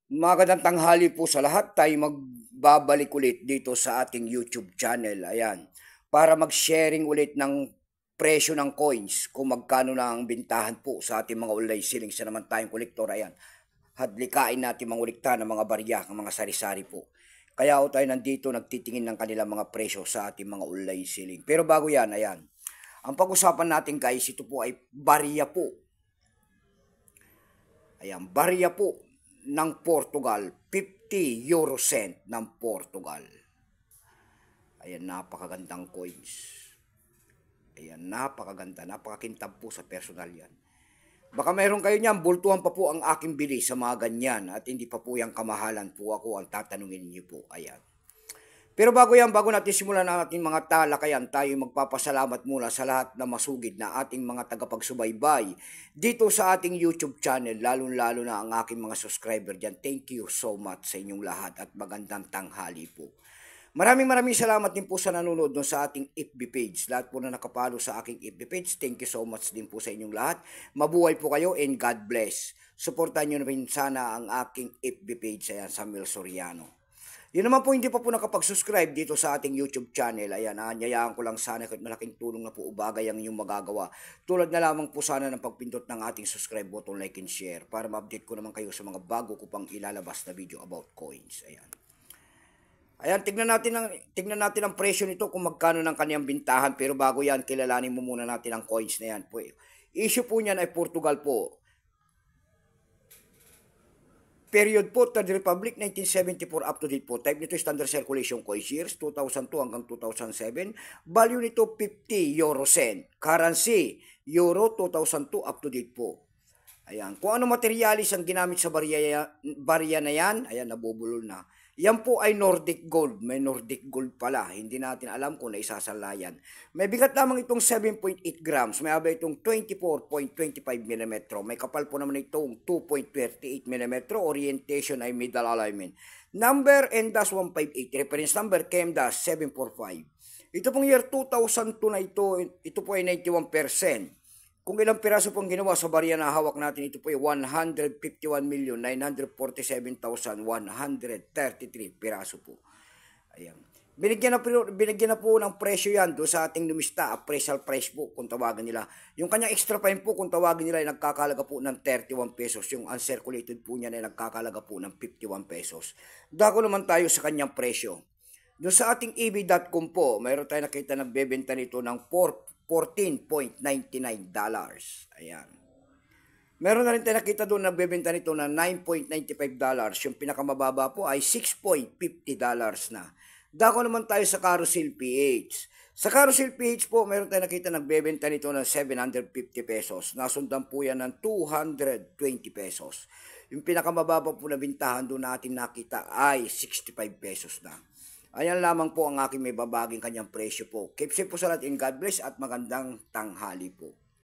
Magandang tanghali po sa lahat. Tayo magbabalik ulit dito sa ating YouTube channel. Ayan. Para mag-sharing ulit ng presyo ng coins. Kung magkano na ang bintahan po sa ating mga online selling sa naman tayong kolektor. Ayan. Hadlikain natin mangulikta ng mga barya, ng mga sari-sari po. Kaya tayo nandito nagtitingin ng kanilang mga presyo sa ating mga online selling. Pero bago yan, ayan. Ang pag-usapan natin guys, ito po ay barya po. Ayan, barya po ng Portugal, 50 euro cent ng Portugal. Ayan, napakagandang coins. Ayan, napakaganda, napakakintab po sa personal yan. Baka mayroon kayo niyan, bultuhan pa po ang aking bili sa mga ganyan at hindi pa po yung kamahalan po ako ang tatanungin niyo po. Ayan. Pero bago natin simulan ang ating mga talakayan, tayo magpapasalamat muna sa lahat na masugid na ating mga tagapagsubaybay dito sa ating YouTube channel, lalong-lalo na ang aking mga subscriber dyan. Thank you so much sa inyong lahat at magandang tanghali po. Maraming salamat din po sa nanonood sa ating FB page. Lahat po na nakapalo sa aking FB page, thank you so much din po sa inyong lahat. Mabuhay po kayo and God bless. Suportahan nyo na rin sana ang aking FB page, ayan, Samuel Soriano. Yun naman po, hindi pa po nakapag-subscribe dito sa ating YouTube channel. Ayan, anyayaan ko lang sana kahit malaking tulong na po ubagay ang inyong magagawa. Tulad na lamang po sana ng pagpindot ng ating subscribe button, like and share para ma-update ko naman kayo sa mga bago ko pang ilalabas na video about coins. Ayan. Ayan, tignan natin ang presyo nito kung magkano ng kaniyang bintahan. Pero bago yan, kilalanin mo muna natin ang coins na yan. Issue po niyan ay Portugal po. Period po, Third Republic, 1974 up to date po. Type nito standard circulation coins years, 2002 hanggang 2007. Value nito 50 euro cent. Currency, euro, 2002 up to date po. Ayan. Kung ano materialis ang ginamit sa barya na yan, ayan, nabubulol na. Yan po ay Nordic Gold. May Nordic Gold pala. Hindi natin alam kung naisasala yan. May bigat lamang itong 7.8 grams. May haba itong 24.25 mm. May kapal po naman itong 2.38 mm. Orientation ay middle alignment. Number N-158. Reference number KM-745. Ito pong year 2002 na ito. Ito po ay 91%. Kung ilang piraso pong ginawa sa barya na hawak natin, ito po ay 151,947,133 piraso po. Ayan. Binigyan na po ng presyo yan doon sa ating lumista, appraisal price po kung tawagan nila. Yung kanyang extra fine po kung tawagin nila ay nagkakalaga po ng 31 pesos. Yung uncirculated po niya ay nagkakalaga po ng 51 pesos. Dako naman tayo sa kanyang presyo. Doon sa ating eb.com po, mayroon tayo nakita nagbebenta nito ng $14.99. Ayan. Meron na rin tayo nakita doon nagbebenta nito na $9.95. Yung pinakamababa po ay $6.50 na. Dako naman tayo sa Carousel PH. Sa Carousel PH po, meron tayo nakita nagbebenta nito ng 750 pesos. Nasundan po yan ng 220 pesos. Yung pinakamababa po na bintahan doon natin nakita ay 65 pesos na. Ayan lamang po ang aking may babaging kanyang presyo po. Keep safe po sa lahat and God bless at magandang tanghali po.